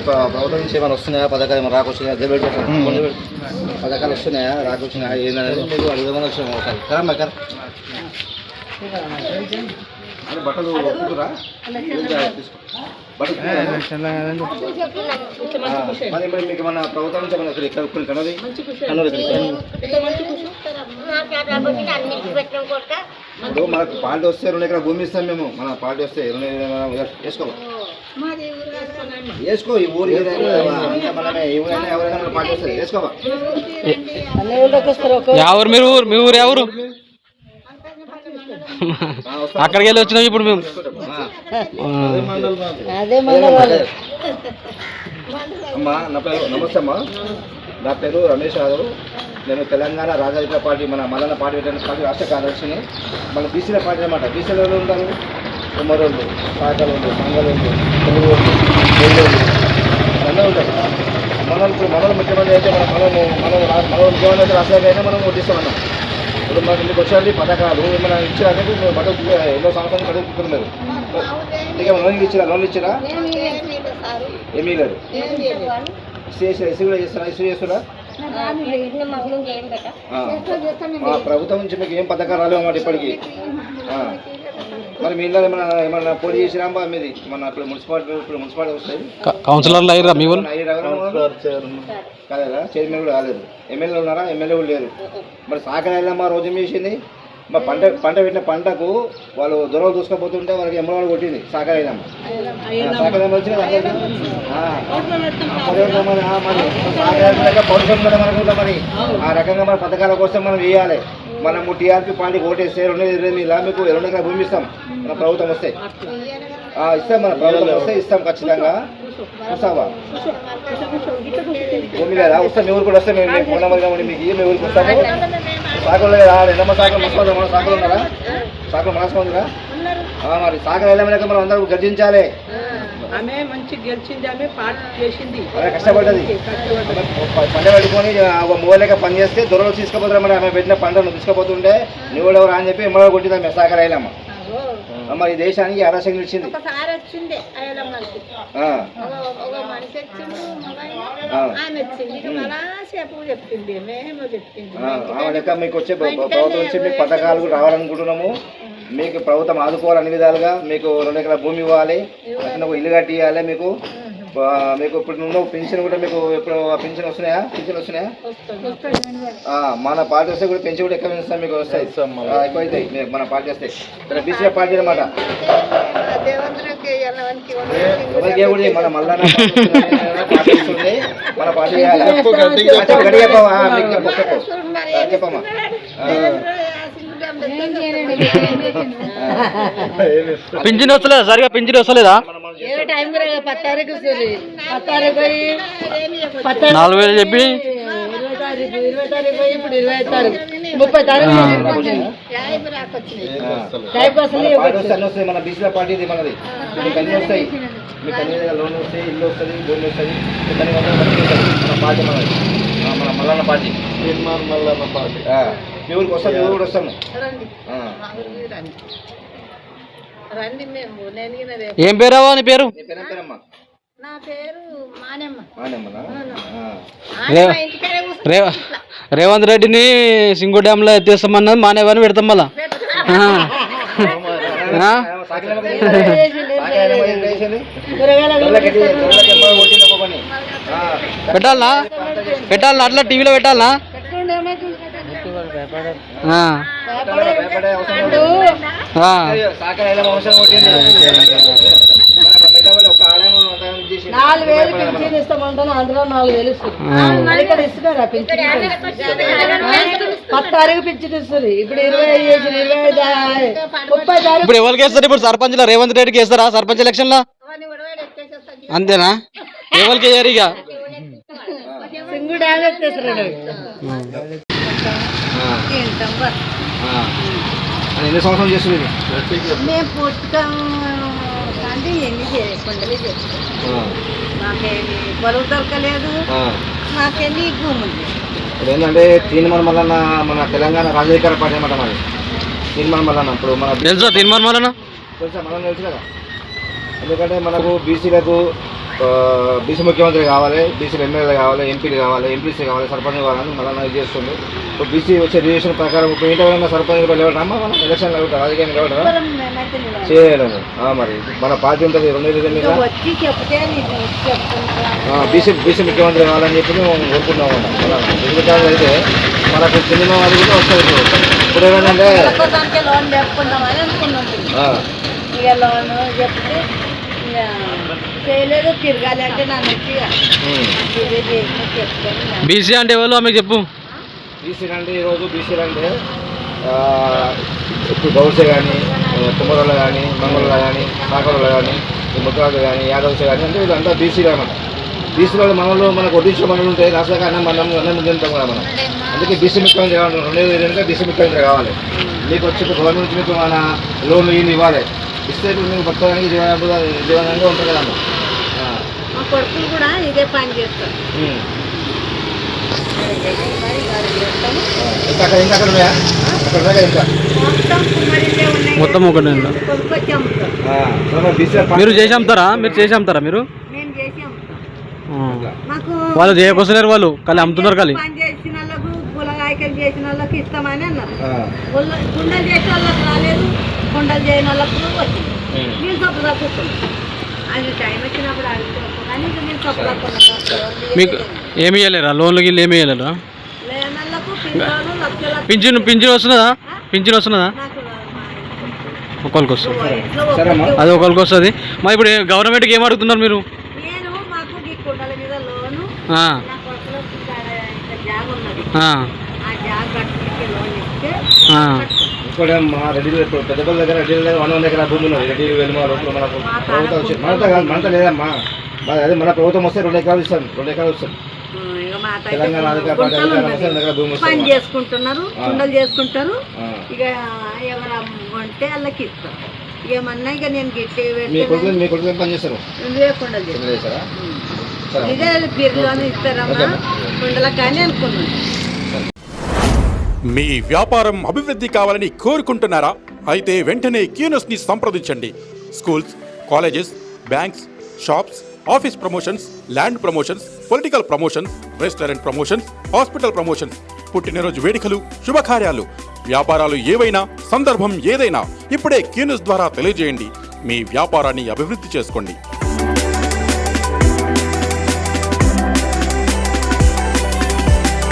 ప్రభుత్వం నుంచి ఏమైనా వస్తున్నాయా పథకాలు ఏమైనా రాకొచ్చినాయా పథకాలు వస్తున్నాయా రాకొచ్చినాయా ఏంటనేది మీకు అడుగుదామని వచ్చినాం ఒకసారి కదా బట్టలు ఒప్పుకురా మరి మీకు మన ప్రభుత్వం నుంచి ఏమైనా ఇక్కడ కన్నది ఇప్పుడు మనకు పార్టీ వస్తే 2 ఎకరాల భూమి ఇస్తాం మేము మన పార్టీ వస్తే వేసుకో ఈ ఊరు మనమే ఎవరైనా ఎవరైనా పార్టీ వస్తుంది వేసుకోవా ఎవరు మీరు ఊరు మీ ఊరు ఎవరు అక్కడికి వెళ్ళి వచ్చినాం ఇప్పుడు మేము అమ్మా నమస్తే అమ్మా నా పేరు రమేష్ యాదవ్ నేను తెలంగాణ రాజకీయ పార్టీ మన మల్లన్న పార్టీ పార్టీ రాష్ట్ర కార్యదర్శిని మన బీసీల పార్టీ అనమాట బీసీలో ఉంటారు కుమ్మరోళ్ళు సాకలోళ్ళు మంగళోళ్ళు తెలుగు అందరూ ఉంటారు మనలు ముఖ్యమంత్రి అయితే మన ముఖ్యమంత్రి అయితే రాష్ట్రానికి అయినా మనం ఓటిస్తామన్నాం ఇప్పుడు మనకి ఇంటికి వచ్చేది పథకాలు ఏమైనా ఇచ్చారంటే బట్టలు ఎన్నో సంవత్సరాలు చదువుకుంటున్నారు ఇక లోన్లు ఇచ్చిరా ఏమీ లేదు ఎస్సీ కూడా చేస్తారా ఎస్సీ చేస్తారా ప్రభుత్వం నుంచి మీకు ఏం పథకాలు రాలేవు అన్నమాట ఇప్పటికీ మరి మీ ఇళ్ళలో ఏమన్నా పోటీ చేసిరా మీది మన ఇప్పుడు మున్సిపాలిటీ వస్తాయి కౌన్సిలర్లు అయ్యారా మీ కాలేదా చైర్మన్ కూడా కాలేదు ఎమ్మెల్యేలు ఉన్నారా ఎమ్మెల్యే కూడా లేరు మరి సాకరాయిలా మా రోజు చేసింది మా పంట పెట్టిన పంటకు వాళ్ళు దొరలు దూసుకపోతుంటే వాళ్ళకి ఎమ్మవాళ్ళు కొట్టింది సాకరాయిలమ్మ వచ్చింది పౌరుషం కూడా మనకుంటా మరి ఆ రకంగా మన పథకాల కోసం మనం వేయాలి మనము టీఆర్పీ పార్టీకి ఓటేస్తే 220 మీకు 2 ఎకరాల భూమి ఇస్తాం మన ప్రభుత్వం వస్తే ఇస్తాం మన ప్రభుత్వం వస్తే ఇస్తాం ఖచ్చితంగా చూస్తావా భూమి లేదా వస్తాం మీ ఊరు కూడా వస్తాం మేము ఫోన్ నెంబర్ కాబట్టి మీకు మీ ఊరికి వస్తాము సాకులు లేదా ఎన్నమ్మ సాకులు మసుకోవాలి మన సాకులు ఉన్నారా సాకులు మనసుకుందిరా మరి సాకులు వెళ్ళాక మనం అందరూ గర్జించాలి ఆమె మంచి గెలిచింది ఆమె పార్టీ చేసింది కష్టపడ్డది పంట పెట్టుకొని మూలేక పని చేస్తే దొరలు తీసుకుపోతారు మరి ఆమె పెట్టిన పంటను తీసుకుపోతుంటే నువ్వు ఎవరు అని చెప్పి ఎమ్మడో కొట్టింది ఆమె సాకరాయిలమ్మ మరి ఈ దేశానికి ఆదర్శంగా నిలిచింది లెక్క మీకు వచ్చే ప్రభుత్వం నుంచి మీకు పథకాలు రావాలనుకుంటున్నాము మీకు ప్రభుత్వం ఆదుకోవాలి అన్ని విధాలుగా మీకు 2 ఎకరాల భూమి ఇవ్వాలి ఇల్లు కట్టి ఇవ్వాలి మీకు ఇప్పుడు నువ్వు పెన్షన్ కూడా మీకు ఇప్పుడు పెన్షన్ వస్తున్నాయా మన పార్టీ వస్తే కూడా పెన్షన్ కూడా ఎక్కువ ఇస్తాం మీకు వస్తాయి ఎక్కువ అవుతాయి మన పార్టీ వస్తే బీసీ పార్టీ అనమాట ఎవరికి మన మల్లన్న పార్టీ వస్తుంది మన పార్టీ చెప్పమ్మా పింఛన్ వస్తలేదా సరిగా పింఛన్ వస్తలేదా 4,000 చెప్పి 20 తారీఖు ఇప్పుడు 20 తారీఖు 30 తారీఖు మన బీసీల పార్టీ మనది మీకు అన్నీ వస్తాయి మీకు అన్ని లోన్ వస్తాయి ఇల్లు వస్తుంది భూమి వస్తుంది మన పార్టీ మనది మన మల్లన్న పార్టీ మీ ఊరికి వస్తాం మీ ఊరు కూడా వస్తాము ఏం పేరావా నీ పేరు రేవంత్ రెడ్డిని సింగు డ్యామ్ లో ఎత్తేస్తామన్నది మానేవని పెడతాం మళ్ళా పెట్టాలనా అట్లా టీవీలో పెట్టాలనా ఇప్పుడు ఎవరికి వేస్తారు ఇప్పుడు సర్పంచ్ లో రేవంత్ రెడ్డికి వేస్తారా సర్పంచ్ ఎలక్షన్ లో అంతేనా ఎవరికి వేయరు ఇక ఎన్ని సంవత్సరం చేస్తుంది మేము పుట్టుకం అంటే ఎన్ని కొండలే చేస్తాం మాకేమి పొలం దొరకలేదు మాకెన్ని భూమి ఉంది ఇప్పుడు ఏంటంటే తీన్మార్ మల్లన్న మన తెలంగాణ రాజకీయ పార్టీ అనమాట మరి తీన్మార్ మల్లన్న ఇప్పుడు మన తెలుసా తీన్మార్ మల్లన్న తెలుసా మనం తెలుసు కదా ఎందుకంటే మనకు బీసీలకు బీసీ ముఖ్యమంత్రి కావాలి, బీసీలు ఎమ్మెల్యేలు కావాలి, ఎంపీలు కావాలి, ఎంపీసీ కావాలి, సర్పంచ్ కావాలని మళ్ళీ ఇది చేస్తుంది. ఇప్పుడు బీసీ వచ్చే రిజర్వేషన్ ప్రకారం ఇప్పుడు ఏంటన్నా సర్పంచ్ నిలబడరామా మనం ఎలక్షన్లో రాజకీయం నిలబడరా చేయలేము. మరి మన పార్టీ ఉంటుంది 2 మీద బీసీ ముఖ్యమంత్రి కావాలని చెప్పి మేము కోరుకుంటాము. ఎందుకంటే అయితే మనకు సినిమా అది కూడా వస్తుంది. ఇప్పుడు ఏమైందంటే లోన్ చెప్పుకుందామని అనుకున్నాం. ఇక లోన్ చెప్తే ఇక చేయలేదు, తిరగాలి అంటే నన్ను చెప్తాను. బీసీ అంటే ఎవరు ఆమెకు చెప్పు. బీసీలు అంటే ఈరోజు బీసీలు అంటే ఇప్పుడు గౌడ్సే కానీ, కుమ్మరోళ్ళు కానీ, మంగళూరు కానీ, కాకరోళ్ళు కానీ, ముద్రాలు కానీ, యాదవ్స్ కానీ అంటే వీళ్ళంతా బీసీలు అన్నమాట. బీసీలో మనలో మనకు ఒడిశా మనలు ఉంటే రాష్ట్రంగా అన్నం తింటాం కూడా మనం. అందుకే బీసీ ముఖ్యమంత్రి కావాలి. 2025 బీసీ ముఖ్యమంత్రి కావాలి. మీకు వచ్చి గవర్నమెంట్ నుంచి మీకు మన లోన్లు ఇవ్వాలి. ఇస్తే మీకు బతకడానికి జీవనంగా ఉంటుంది కదా. మా కొడుకులు కూడా ఇదే పని చేస్తారు. ఇంకా అక్కడ ఉన్నాయా? అక్కడ ఇంకా మొత్తం ఒకటే. కొనుక్కొచ్చి అమ్ముతాం. మీరు చేసి అమ్ముతారా? మీరు చేసి అమ్ముతారా? మీరు మేము చేసి అమ్ముతాం. మాకు వాళ్ళు చేయకొస్తలేరు, వాళ్ళు కానీ అమ్ముతున్నారు. కానీ పని చేసిన వాళ్ళకు, గులగాయకలు చేసిన వాళ్ళకి ఇస్తామని అన్నారు. కుండలు చేసిన వాళ్ళకి రాలేదు, కుండలు చేయని వాళ్ళకు వచ్చింది. మేము సొప్పు తక్కుతున్నాం. అది టైం వచ్చినప్పుడు అడుగుతాం. కానీ ఇక మేము సొప్పు తక్కున్నాం. మీకు ఏమి ఇవ్వలేరా? లోన్లు గిల్లు ఏమి ఇవ్వలేరా? లేని వాళ్ళకు పిల్లలు లక్షల పింఛన్ వస్తున్నదా? పింఛన్ వస్తున్నదా? నాకు ఒకరికి వస్తుంది. ఇంట్లో అది ఒకరికి వస్తుంది. మరి ఇప్పుడు గవర్నమెంట్కి ఏం అడుగుతున్నారు మీరు? నేను మాకు ఈ కుండల మీద లోను, ఆ, నా కొడుకులో ఇంకా జాగ ఉన్నది. ఆ, ఆ జాగ కట్టుకుంటే లోన్ ఇస్తే ఆ. ఇక్కడ మా రెడ్డి పెద్దపల్లి దగ్గర రెడ్డి దగ్గర 100 ఎకరాల భూమి ఉన్నది. రెడ్డి వెలుమ రోడ్లు మనకు ప్రభుత్వం వచ్చి మనతో కాదు, మనతో లేదమ్మా. అదే మన ప్రభుత్వం వస్తే 2 ఎకరాలు ఇస్తాను, 2 ఎకరాలు వస్తుంది. ఇక మా తాత తెలంగాణ అధికార పార్టీ గుంటలు అధికారం ఉన్నది. వస్తే దగ్గర భూమి పని వస్తుంది. చేసుకుంటున్నారు, కుండలు చేసుకుంటారు. ఇక ఎవరు కొంటే వాళ్ళకి ఇస్తాం. ఏమన్నా ఇక నేను గిట్టే మీ కొడుకు ఏం పని చేస్తారు? కుండలు చేస్తాను. చేస్తారా? సరే. ఇదే బిర్యానీ ఇస్తారమ్మా కుండలకు కానీ అనుకున్నాను. మీ వ్యాపారం అభివృద్ధి కావాలని కోరుకుంటున్నారా? అయితే వెంటనే క్యూనస్ని సంప్రదించండి. Schools, colleges, banks, shops, office promotions, land promotions, political promotions, restaurant promotions, hospital promotions, పుట్టినరోజు వేడుకలు, శుభకార్యాలు, వ్యాపారాలు ఏవైనా, సందర్భం ఏదైనా ఇప్పుడే క్యూనస్ ద్వారా తెలియజేయండి. మీ వ్యాపారాన్ని అభివృద్ధి చేసుకోండి.